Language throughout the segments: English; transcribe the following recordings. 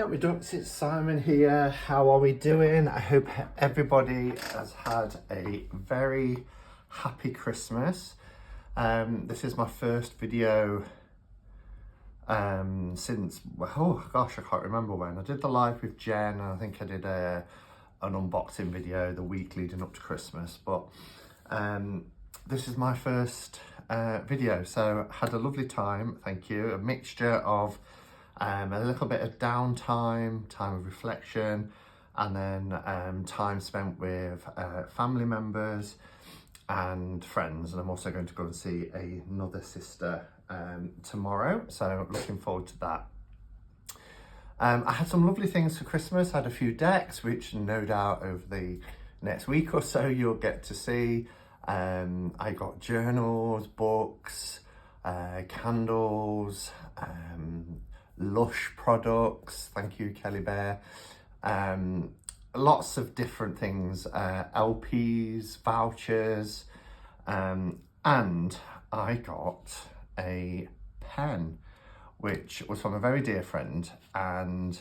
we ducks, it's Simon here. How are we doing? I hope everybody has had a very happy Christmas. This is my first video since, oh gosh, I can't remember when. I did the live with Jen, and I think I did an unboxing video the week leading up to Christmas, but this is my first video, so had a lovely time, thank you. A mixture of a little bit of downtime, time of reflection, and then time spent with family members and friends. And I'm also going to go and see another sister tomorrow, so looking forward to that. I had some lovely things for Christmas. I had a few decks, which no doubt over the next week or so you'll get to see. I got journals, books, candles, Lush products, thank you Kelly Bear, lots of different things, LPs, vouchers, and I got a pen which was from a very dear friend, and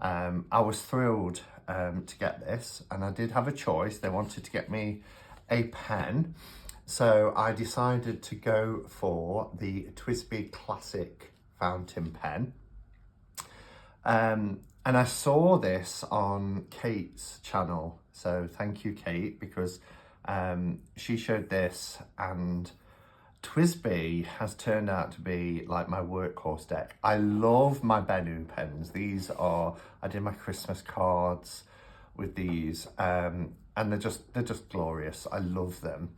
I was thrilled to get this, and I did have a choice. They wanted to get me a pen, so I decided to go for the TWSBI Classic fountain pen. And I saw this on Kate's channel, so thank you Kate, because she showed this, and TWSBI has turned out to be like my workhorse deck. I love my Bennu pens. These are, I did my Christmas cards with these, and they're just glorious. I love them,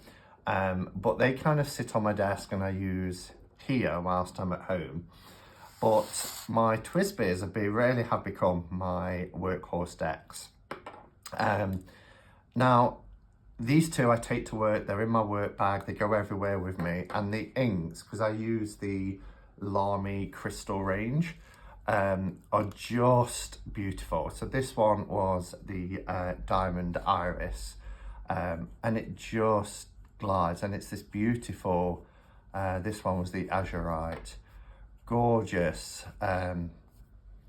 but they kind of sit on my desk and I use here whilst I'm at home. But my TWSBIs really have become my workhorse decks. Now, these two I take to work, they're in my work bag, they go everywhere with me. And the inks, because I use the Lamy Crystal range, are just beautiful. So this one was the Diamond Iris, and it just glides, and it's this beautiful, this one was the Azurite. Gorgeous,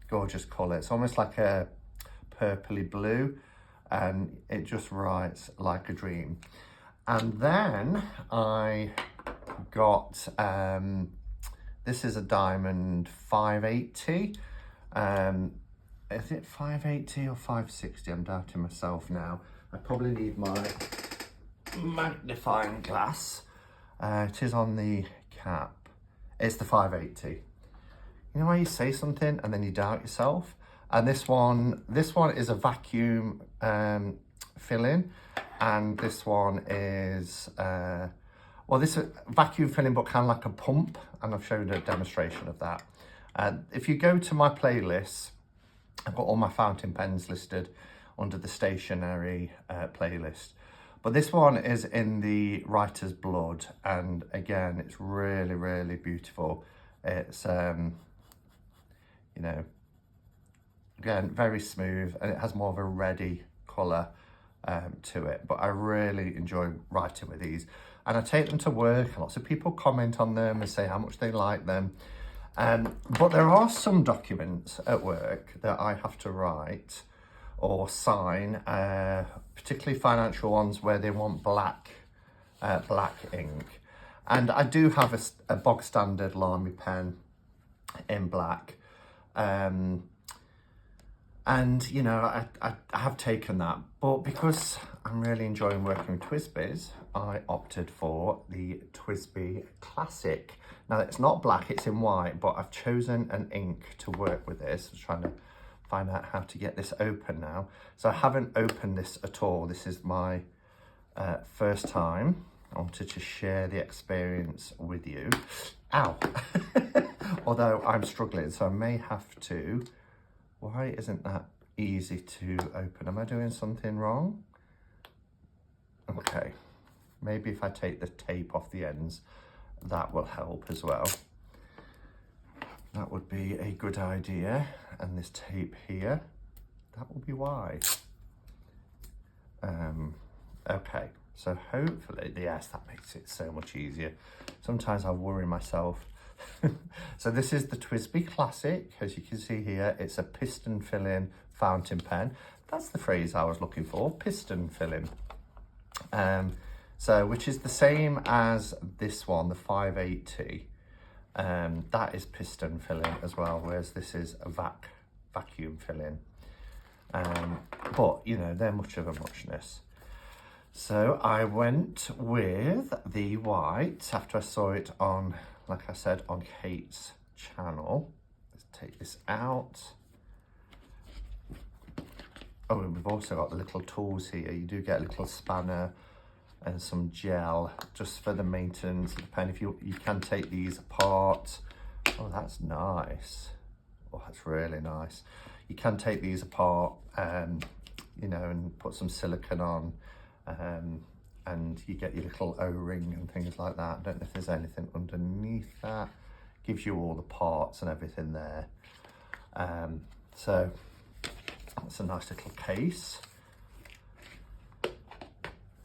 gorgeous colour. It's almost like a purpley blue, and it just writes like a dream. And then I got, this is a Diamond 580. Is it 580 or 560? I'm doubting myself now. I probably need my magnifying glass. It is on the cap. It's the 580. You know why you say something and then you doubt yourself? And this one is a vacuum fill-in, and this one is well, this is vacuum filling, but kind of like a pump, and I've showed a demonstration of that. If you go to my playlist, I've got all my fountain pens listed under the stationery playlist. But this one is in the writer's blood, and again, it's really, really beautiful. It's, you know, again, very smooth, and it has more of a reddy colour to it. But I really enjoy writing with these, and I take them to work, and lots of people comment on them and say how much they like them. But there are some documents at work that I have to write or sign, particularly financial ones where they want black ink. And I do have a bog standard Lamy pen in black. And you know, I have taken that, but because I'm really enjoying working with TWSBIs, I opted for the TWSBI Classic. Now it's not black, it's in white, but I've chosen an ink to work with this. I'm trying to find out how to get this open now. So I haven't opened this at all. This is my first time. I wanted to share the experience with you. Ow! Although I'm struggling, so I may have to. Why isn't that easy to open? Am I doing something wrong? Okay, maybe if I take the tape off the ends, that will help as well. That would be a good idea. And this tape here, that will be why. Okay, so hopefully, yes, that makes it so much easier. Sometimes I worry myself So this is the TWSBI Classic. As you can see here, it's a piston filling fountain pen. That's the phrase I was looking for, piston filling. So which is the same as this one, the 580. That is piston filling as well, whereas this is a vacuum filling. But you know, they're much of a muchness. So I went with the white after I saw it on, like I said, on Kate's channel. Let's take this out. Oh, and we've also got the little tools here. You do get a little spanner and some gel just for the maintenance of the pen. If you can take these apart. Oh, that's nice. Oh, that's really nice. You can take these apart, you know, and put some silicone on, and you get your little O-ring and things like that. I don't know if there's anything underneath that. Gives you all the parts and everything there. So that's a nice little case.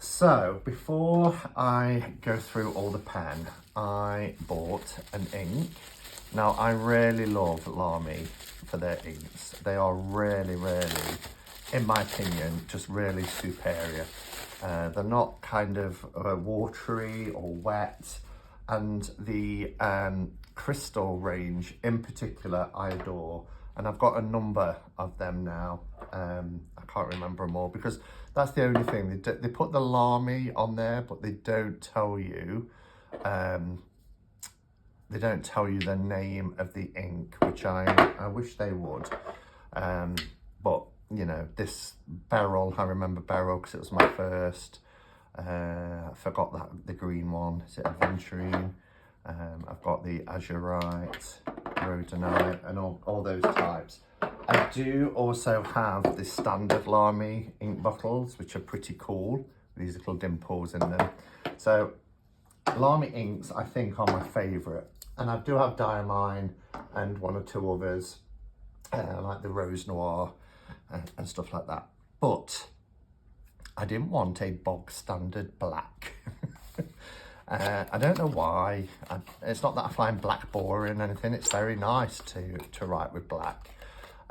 So before I go through all the pen, I bought an ink. Now I really love Lamy for their inks. They are really, in my opinion, just really superior. They're not kind of watery or wet, and the crystal range in particular I adore, and I've got a number of them now. I can't remember them all because that's the only thing. They put the Lamy on there, but they don't tell you the name of the ink, which I wish they would. But you know, this Beryl, I remember Beryl because it was my first. I forgot the green one. Is it Aventurine? I've got the Azurite, Rhodonite, and all those types. I do also have the standard Lamy ink bottles, which are pretty cool. These little dimples in them. So Lamy inks, I think, are my favourite. And I do have Diamine and one or two others, like the Rose Noir and stuff like that. But I didn't want a bog standard black. I don't know why. It's not that I find black boring or anything. It's very nice to write with black.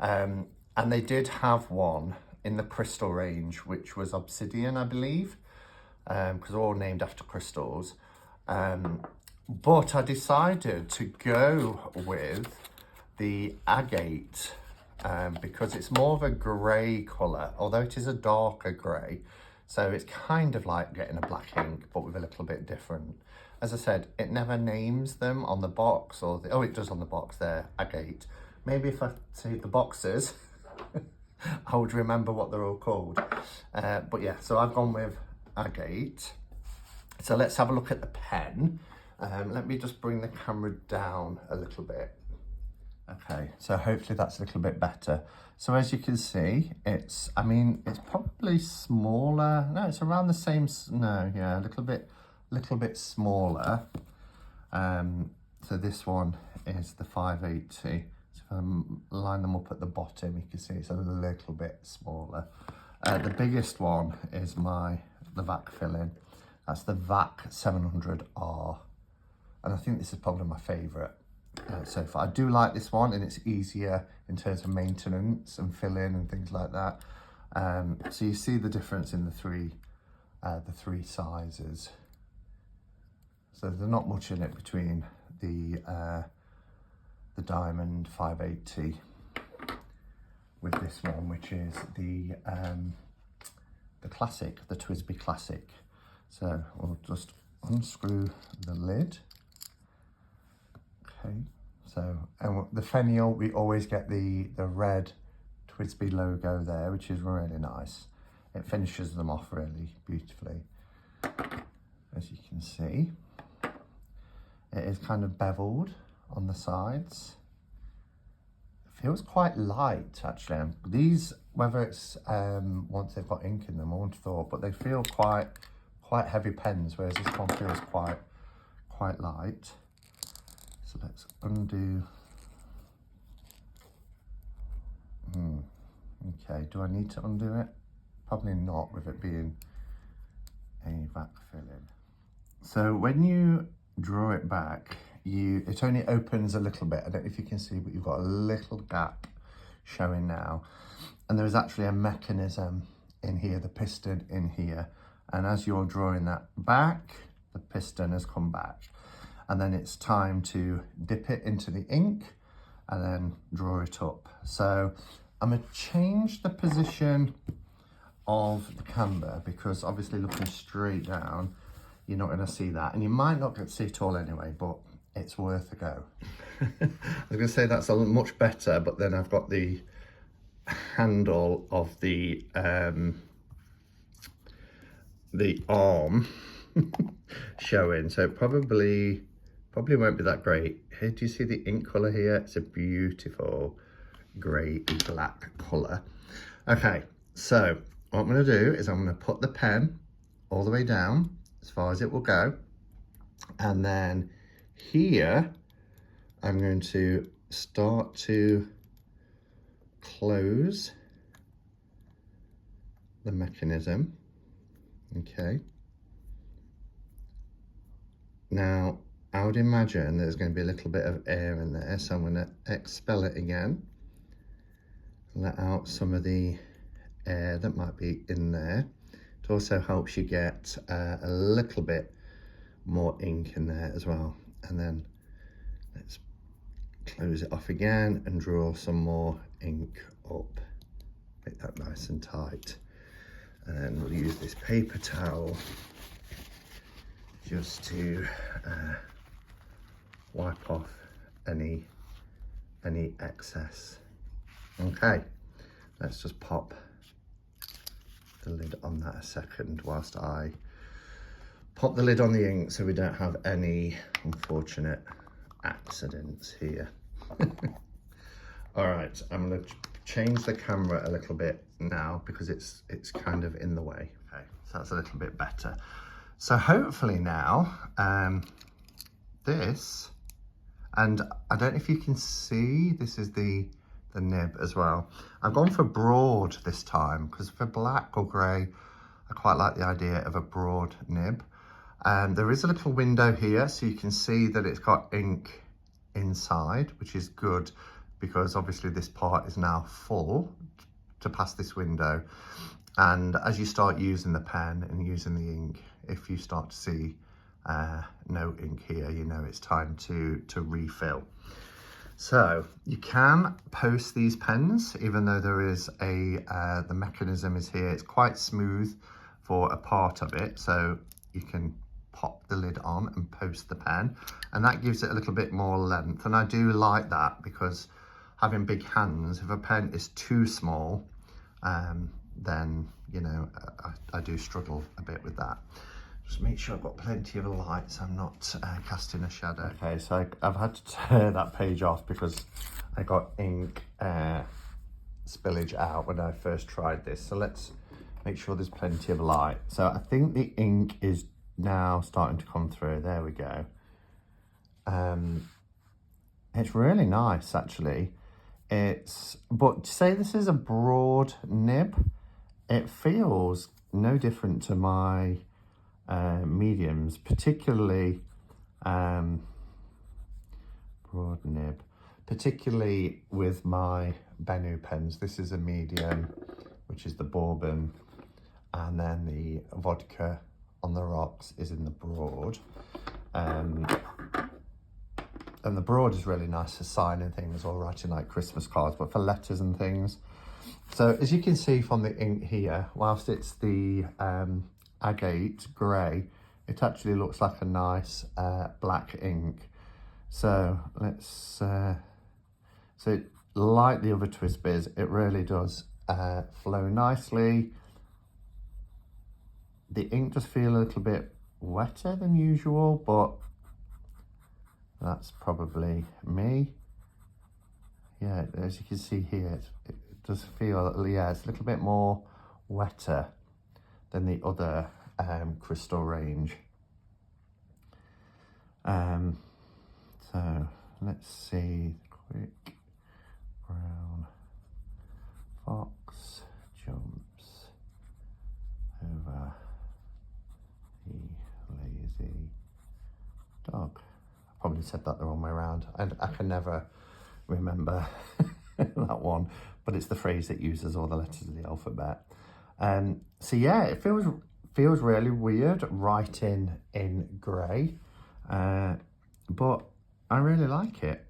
And they did have one in the crystal range, which was obsidian, I believe, because they're all named after crystals. But I decided to go with the agate because it's more of a grey colour, although it is a darker grey. So it's kind of like getting a black ink, but with a little bit different. As I said, it never names them on the box, or oh, it does on the box there, agate. Maybe if I say the boxes, I would remember what they're all called. But yeah, so I've gone with agate. So let's have a look at the pen. Let me just bring the camera down a little bit. Okay, so hopefully that's a little bit better. So as you can see, it's probably smaller. No, it's around the same, no, yeah, a little bit smaller. So this one is the 580. So if I line them up at the bottom, you can see it's a little bit smaller. The biggest one is the VAC filling. That's the VAC 700R. And I think this is probably my favourite so far. I do like this one, and it's easier in terms of maintenance and filling and things like that. So you see the difference in the three sizes. So there's not much in it between the Diamond 580 with this one, which is the classic, the TWSBI Classic. So we'll just unscrew the lid. Okay, so and the finial, we always get the red TWSBI logo there, which is really nice. It finishes them off really beautifully. As you can see, it is kind of beveled on the sides. It feels quite light actually. These, whether it's once they've got ink in them, I wouldn't have thought, but they feel quite heavy pens, whereas this one feels quite light. So let's undo. Okay, do I need to undo it? Probably not, with it being a VAC filling. So when you draw it back, it only opens a little bit. I don't know if you can see, but you've got a little gap showing now. And there is actually a mechanism in here, the piston in here. And as you're drawing that back, the piston has come back. And then it's time to dip it into the ink and then draw it up. So I'm gonna change the position of the camera because obviously looking straight down, you're not gonna see that. And you might not get to see it all anyway, but it's worth a go. I was gonna say that's much better, but then I've got the handle of the arm showing, so it probably won't be that great. Here, do you see the ink colour here? It's a beautiful grey black colour. Okay, so what I'm going to do is I'm going to put the pen all the way down as far as it will go, and then here I'm going to start to close the mechanism. Okay, now I would imagine there's going to be a little bit of air in there, so I'm going to expel it again, let out some of the air that might be in there. It also helps you get a little bit more ink in there as well. And then let's close it off again and draw some more ink up, make that nice and tight. And then we'll use this paper towel just to wipe off any excess. Okay, let's just pop the lid on that a second whilst I pop the lid on the ink so we don't have any unfortunate accidents here. All right, I'm going to change the camera a little bit now because it's kind of in the way. Okay, so that's a little bit better. So hopefully now this, and I don't know if you can see, this is the nib as well. I've gone for broad this time because for black or grey I quite like the idea of a broad nib. There is a little window here so you can see that it's got ink inside, which is good because obviously this part is now full to pass this window. And as you start using the pen and using the ink, if you start to see no ink here, you know it's time to refill. So you can post these pens, even though there is the mechanism is here. It's quite smooth for a part of it, so you can pop the lid on and post the pen, and that gives it a little bit more length. And I do like that because having big hands, if a pen is too small, then you know I do struggle a bit with that. Just make sure I've got plenty of light so I'm not casting a shadow. Okay, so I've had to tear that page off because I got ink spillage out when I first tried this. So let's make sure there's plenty of light. So I think the ink is now starting to come through. There we go. It's really nice actually. But to say this is a broad nib, it feels no different to my mediums, particularly broad nib, particularly with my Bennu pens. This is a medium, which is the bourbon, and then the vodka on the rocks is in the broad. And the broad is really nice for signing things or writing like Christmas cards, but for letters and things. So as you can see from the ink here, whilst it's the agate grey, it actually looks like a nice black ink. So let's so like the other TWSBIs, it really does flow nicely. The ink does feel a little bit wetter than usual, but that's probably me. Yeah, as you can see here, it does feel, yeah, it's a little bit more wetter than the other crystal range. So let's see, quick brown fox jumps over the lazy dog. Probably said that the wrong way around. I can never remember that one, but it's the phrase that uses all the letters of the alphabet. So yeah, it feels really weird writing in grey, but I really like it.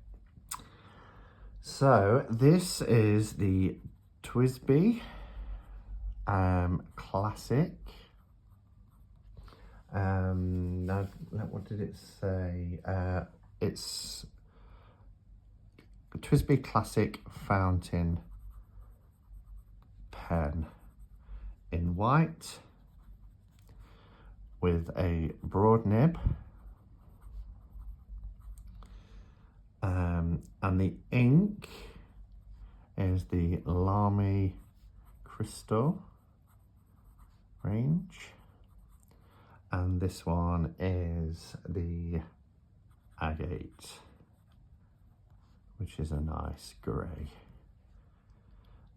So this is the TWSBI Classic. Now, what did it say? It's TWSBI Classic Fountain Pen in white with a broad nib, and the ink is the Lamy Crystal range, and this one is the Agate, which is a nice grey.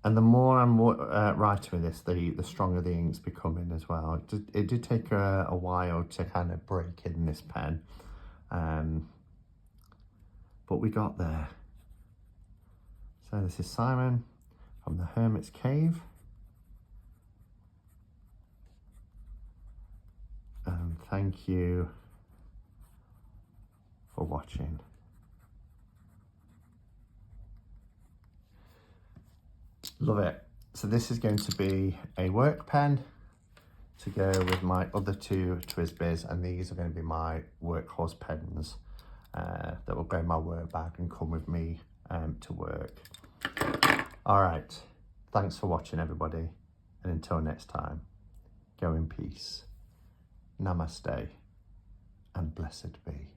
And the more I'm writing with this, the stronger the ink's becoming as well. It did take a while to kind of break in this pen, but we got there. So this is Simon from the Hermit's Cave. And thank you for watching. Love it. So this is going to be a work pen to go with my other two TWSBIs, and these are going to be my workhorse pens that will go in my work bag and come with me to work. All right, thanks for watching, everybody, and until next time, go in peace. Namaste and blessed be.